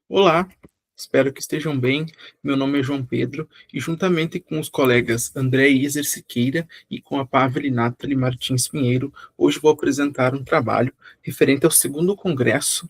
Olá, espero que estejam bem. Meu nome é João Pedro e, juntamente com os colegas André Iser Siqueira e com a Paveli Nathalie Martins Pinheiro, hoje vou apresentar um trabalho referente ao segundo Congresso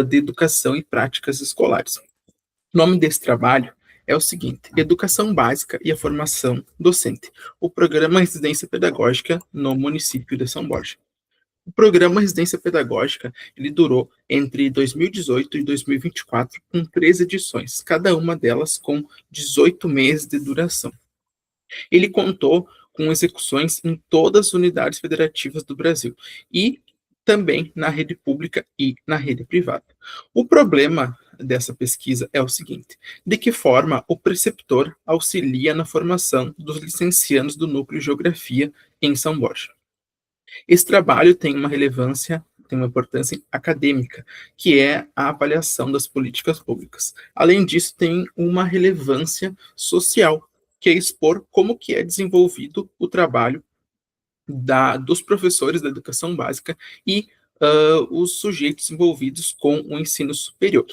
de Educação e Práticas Escolares. O nome desse trabalho é o seguinte: Educação Básica e a Formação Docente, o Programa Residência Pedagógica no município de São Borja. O programa Residência Pedagógica, ele durou entre 2018 e 2024, com 13 edições, cada uma delas com 18 meses de duração. Ele contou com execuções em todas as unidades federativas do Brasil e também na rede pública e na rede privada. O problema dessa pesquisa é o seguinte: de que forma o preceptor auxilia na formação dos licenciados do núcleo Geografia em São Borja? Esse trabalho tem uma relevância, tem uma importância acadêmica, que é a avaliação das políticas públicas. Além disso, tem uma relevância social, que é expor como que é desenvolvido o trabalho dos professores da educação básica e os sujeitos envolvidos com o ensino superior.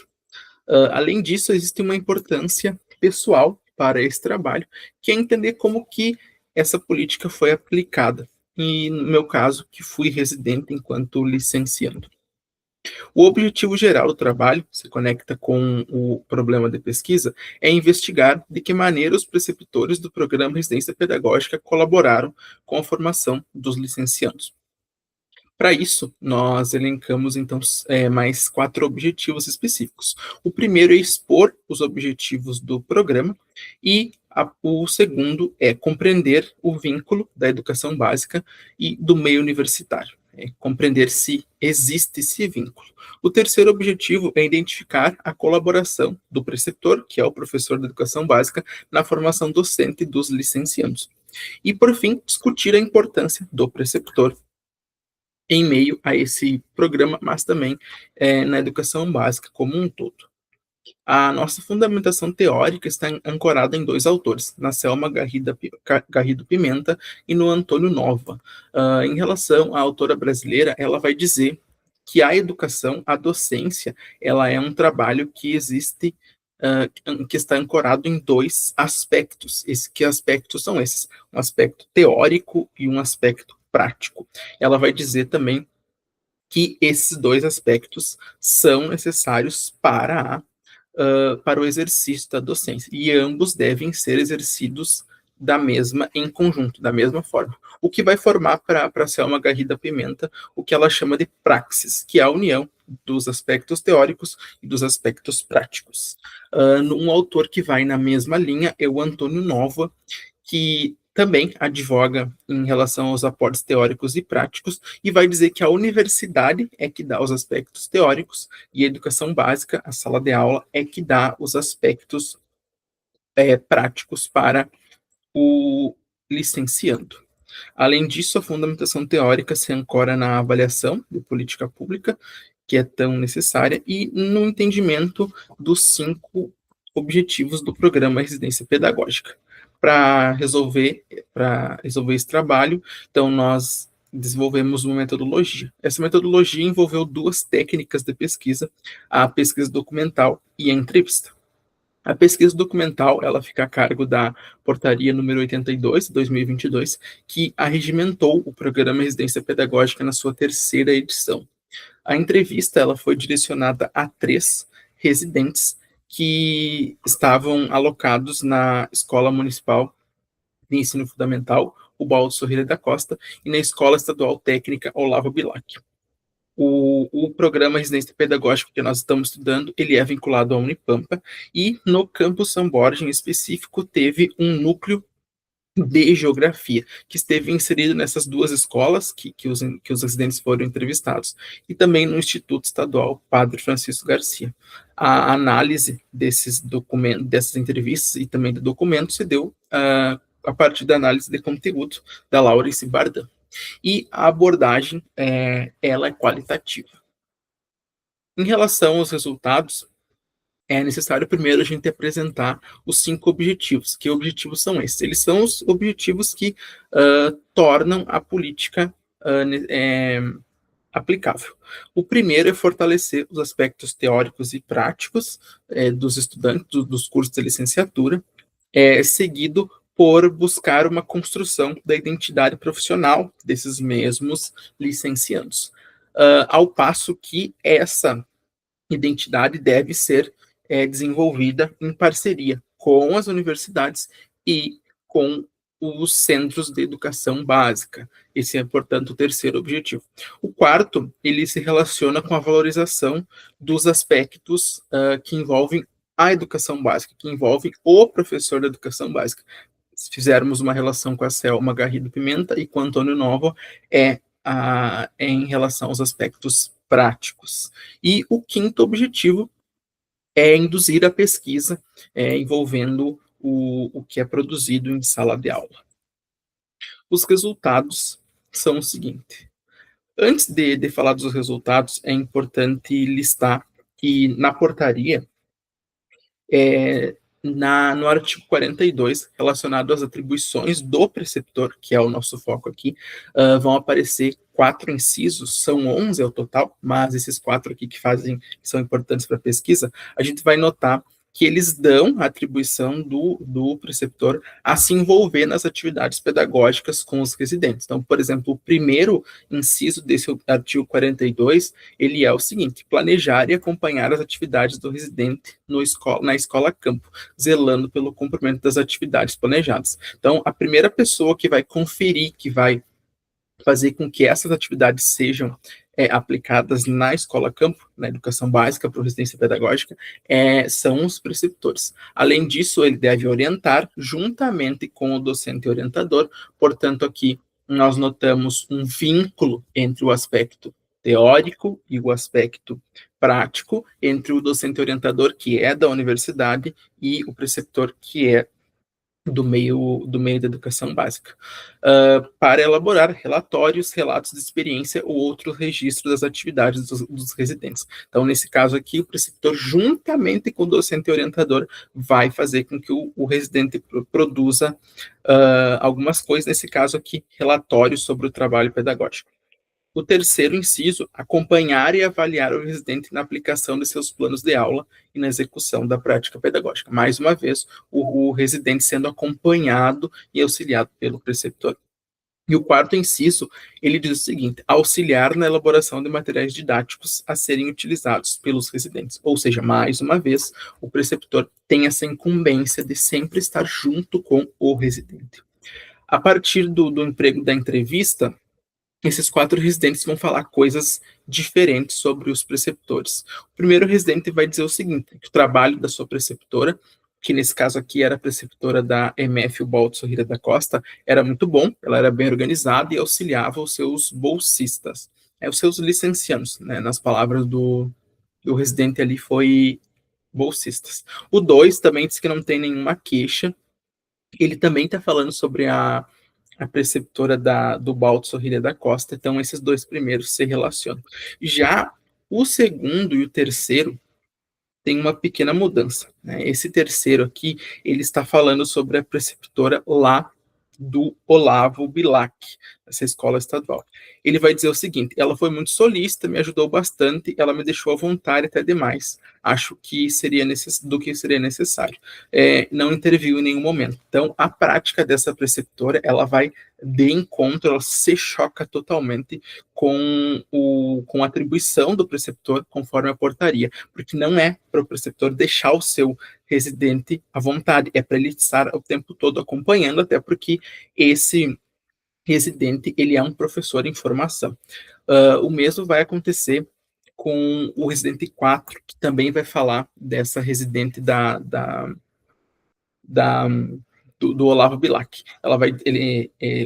Além disso, existe uma importância pessoal para esse trabalho, que é entender como que essa política foi aplicada. E, no meu caso, que fui residente enquanto licenciando. O objetivo geral do trabalho, se conecta com o problema de pesquisa, é investigar de que maneira os preceptores do programa Residência Pedagógica colaboraram com a formação dos licenciados. Para isso, nós elencamos, então, mais 4 objetivos específicos. O primeiro é expor os objetivos do programa e o segundo é compreender o vínculo da educação básica e do meio universitário, compreender se existe esse vínculo. O terceiro objetivo é identificar a colaboração do preceptor, que é o professor da educação básica, na formação docente dos licenciados. E, por fim, discutir a importância do preceptor em meio a esse programa, mas também na educação básica como um todo. A nossa fundamentação teórica está ancorada em 2 autores, na Selma Garrido Pimenta e no Antônio Nova. Em relação à autora brasileira, ela vai dizer que a educação, a docência, ela é um trabalho que existe, que está ancorado em 2 aspectos. Que aspectos são esses? Um aspecto teórico e um aspecto prático. Ela vai dizer também que esses 2 aspectos são necessários para o exercício da docência, e ambos devem ser exercidos em conjunto, da mesma forma. O que vai formar para a Selma Garrida Pimenta o que ela chama de praxis, que é a união dos aspectos teóricos e dos aspectos práticos. Um autor que vai na mesma linha é o Antônio Nova, que também advoga em relação aos aportes teóricos e práticos e vai dizer que a universidade é que dá os aspectos teóricos e a educação básica, a sala de aula, é que dá os aspectos práticos para o licenciando. Além disso, a fundamentação teórica se ancora na avaliação de política pública, que é tão necessária, e no entendimento dos 5 objetivos do programa Residência Pedagógica. Para resolver esse trabalho, então nós desenvolvemos uma metodologia. Essa metodologia envolveu 2 técnicas de pesquisa, a pesquisa documental e a entrevista. A pesquisa documental, ela fica a cargo da portaria número 82, de 2022, que arregimentou o programa Residência Pedagógica na sua 3ª edição. A entrevista, ela foi direcionada a 3 residentes que estavam alocados na Escola Municipal de Ensino Fundamental, o Baldo Sorrilha da Costa, e na Escola Estadual Técnica Olavo Bilac. O programa Residência Pedagógica que nós estamos estudando, ele é vinculado à Unipampa, e no campus São Borja, em específico, teve um núcleo de geografia, que esteve inserido nessas 2 escolas que os residentes foram entrevistados, e também no Instituto Estadual Padre Francisco Garcia. A análise desses documentos, dessas entrevistas e também do documento se deu a partir da análise de conteúdo da Laurence Bardan. E a abordagem, ela é qualitativa. Em relação aos resultados, é necessário primeiro a gente apresentar os 5 objetivos. Que objetivos são esses? Eles são os objetivos que tornam a política aplicável. O primeiro é fortalecer os aspectos teóricos e práticos dos estudantes, dos cursos de licenciatura, seguido por buscar uma construção da identidade profissional desses mesmos licenciandos. Ao passo que essa identidade deve ser desenvolvida em parceria com as universidades e com os centros de educação básica. Esse é, portanto, o terceiro objetivo. O quarto, ele se relaciona com a valorização dos aspectos que envolvem a educação básica, que envolvem o professor da educação básica. Se fizermos uma relação com a Selma Garrido Pimenta e com o Antônio Novo, é em relação aos aspectos práticos. E o quinto objetivo é induzir a pesquisa envolvendo o que é produzido em sala de aula. Os resultados são o seguinte. Antes de falar dos resultados, é importante listar que na portaria, no artigo 42, relacionado às atribuições do preceptor, que é o nosso foco aqui, vão aparecer 4 incisos, são 11 ao total, mas esses 4 aqui que são importantes para a pesquisa, a gente vai notar que eles dão a atribuição do preceptor a se envolver nas atividades pedagógicas com os residentes. Então, por exemplo, o primeiro inciso desse artigo 42, ele é o seguinte: planejar e acompanhar as atividades do residente na escola campo, zelando pelo cumprimento das atividades planejadas. Então, a primeira pessoa que vai conferir, que vai fazer com que essas atividades sejam aplicadas na escola campo, na educação básica para residência pedagógica, são os preceptores. Além disso, ele deve orientar juntamente com o docente orientador. Portanto, aqui nós notamos um vínculo entre o aspecto teórico e o aspecto prático, entre o docente orientador, que é da universidade, e o preceptor, que é do meio da educação básica, para elaborar relatórios, relatos de experiência ou outros registros das atividades dos residentes. Então, nesse caso aqui, o preceptor, juntamente com o docente orientador, vai fazer com que o residente produza algumas coisas, nesse caso aqui, relatórios sobre o trabalho pedagógico. O terceiro inciso, acompanhar e avaliar o residente na aplicação de seus planos de aula e na execução da prática pedagógica. Mais uma vez, o residente sendo acompanhado e auxiliado pelo preceptor. E o quarto inciso, ele diz o seguinte: auxiliar na elaboração de materiais didáticos a serem utilizados pelos residentes. Ou seja, mais uma vez, o preceptor tem essa incumbência de sempre estar junto com o residente. A partir do emprego da entrevista, esses 4 residentes vão falar coisas diferentes sobre os preceptores. O primeiro residente vai dizer o seguinte: que o trabalho da sua preceptora, que nesse caso aqui era a preceptora da MF Ubaldo Sorrira da Costa, era muito bom, ela era bem organizada e auxiliava os seus bolsistas, os seus licenciados, né, nas palavras do residente ali foi bolsistas. O 2 também diz que não tem nenhuma queixa, ele também está falando sobre a preceptora do Baldo Sorrilha da Costa, então esses 2 primeiros se relacionam. Já o segundo e o terceiro tem uma pequena mudança, né? Esse terceiro aqui, ele está falando sobre a preceptora lá do Olavo Bilac, essa escola estadual. Ele vai dizer o seguinte: ela foi muito solícita, me ajudou bastante, ela me deixou à vontade até demais. Acho que seria necessário. Não interviu em nenhum momento. Então, a prática dessa preceptora, ela vai de encontro, ela se choca totalmente com a atribuição do preceptor conforme a portaria, porque não é para o preceptor deixar o seu residente à vontade, é para ele estar o tempo todo acompanhando, até porque esse residente, ele é um professor em formação. O mesmo vai acontecer com o residente 4, que também vai falar dessa residente do Olavo Bilac.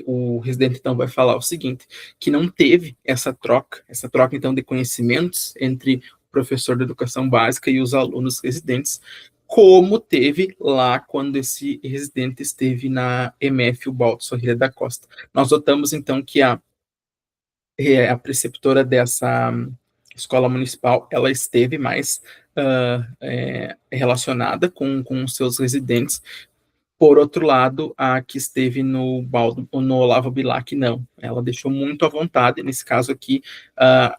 O residente então vai falar o seguinte: que não teve essa troca então de conhecimentos entre o professor de educação básica e os alunos residentes, como teve lá quando esse residente esteve na MF Ubaldo Sorrilha da Costa. Nós notamos então que a preceptora dessa escola municipal, ela esteve mais relacionada com os seus residentes, Por outro lado, a que esteve no Olavo Bilac, não. Ela deixou muito à vontade. Nesse caso aqui,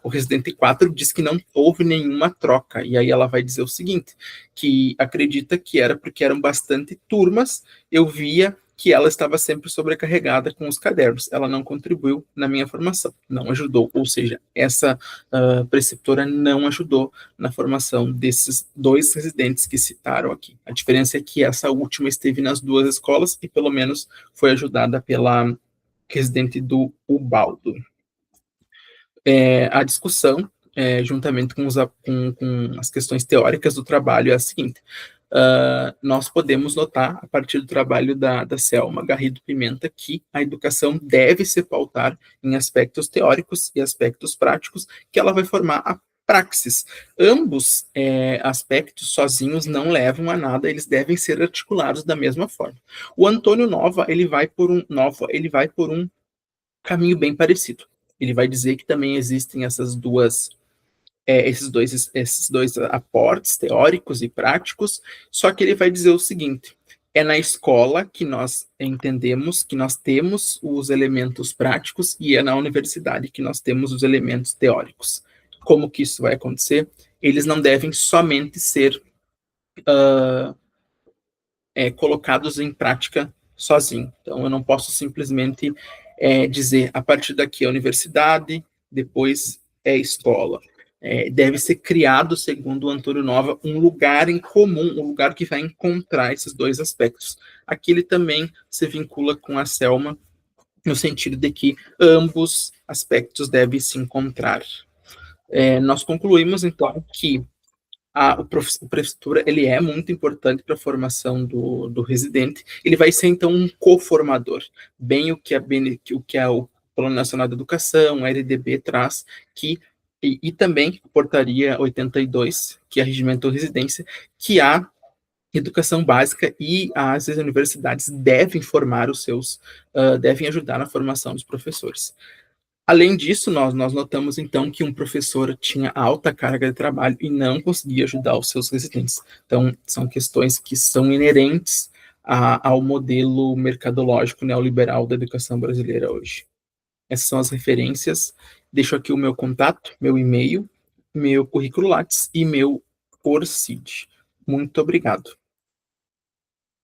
o Residente 4 diz que não houve nenhuma troca. E aí ela vai dizer o seguinte, que acredita que era porque eram bastante turmas, eu via que ela estava sempre sobrecarregada com os cadernos. Ela não contribuiu na minha formação, não ajudou. Ou seja, essa preceptora não ajudou na formação desses dois residentes que citaram aqui. A diferença é que essa última esteve nas duas escolas e pelo menos foi ajudada pela residente do Ubaldo. A discussão, juntamente com as questões teóricas do trabalho, é a seguinte: nós podemos notar, a partir do trabalho da Selma Garrido Pimenta, que a educação deve se pautar em aspectos teóricos e aspectos práticos, que ela vai formar a praxis. Ambos aspectos sozinhos não levam a nada, eles devem ser articulados da mesma forma. O Antônio Nova, ele vai por um caminho bem parecido. Ele vai dizer que também existem esses dois aportes teóricos e práticos, só que ele vai dizer o seguinte: é na escola que nós entendemos que nós temos os elementos práticos e é na universidade que nós temos os elementos teóricos. Como que isso vai acontecer? Eles não devem somente ser colocados em prática sozinho. Então, eu não posso simplesmente dizer, a partir daqui é universidade, depois é escola. Deve ser criado, segundo o Antônio Nova, um lugar em comum, um lugar que vai encontrar esses dois aspectos. Aqui ele também se vincula com a Selma, no sentido de que ambos aspectos devem se encontrar. Nós concluímos, então, que o prefeitura ele é muito importante para a formação do residente. Ele vai ser, então, um coformador, bem o que o Plano Nacional de Educação, a LDB, traz, e também a Portaria 82, que é a Regimento de Residência, que a educação básica e as universidades devem formar devem ajudar na formação dos professores. Além disso, nós notamos, então, que um professor tinha alta carga de trabalho e não conseguia ajudar os seus residentes. Então, são questões que são inerentes ao modelo mercadológico neoliberal da educação brasileira hoje. Essas são as referências. Deixo aqui o meu contato, meu e-mail, meu currículo Lattes e meu Orcid. Muito obrigado.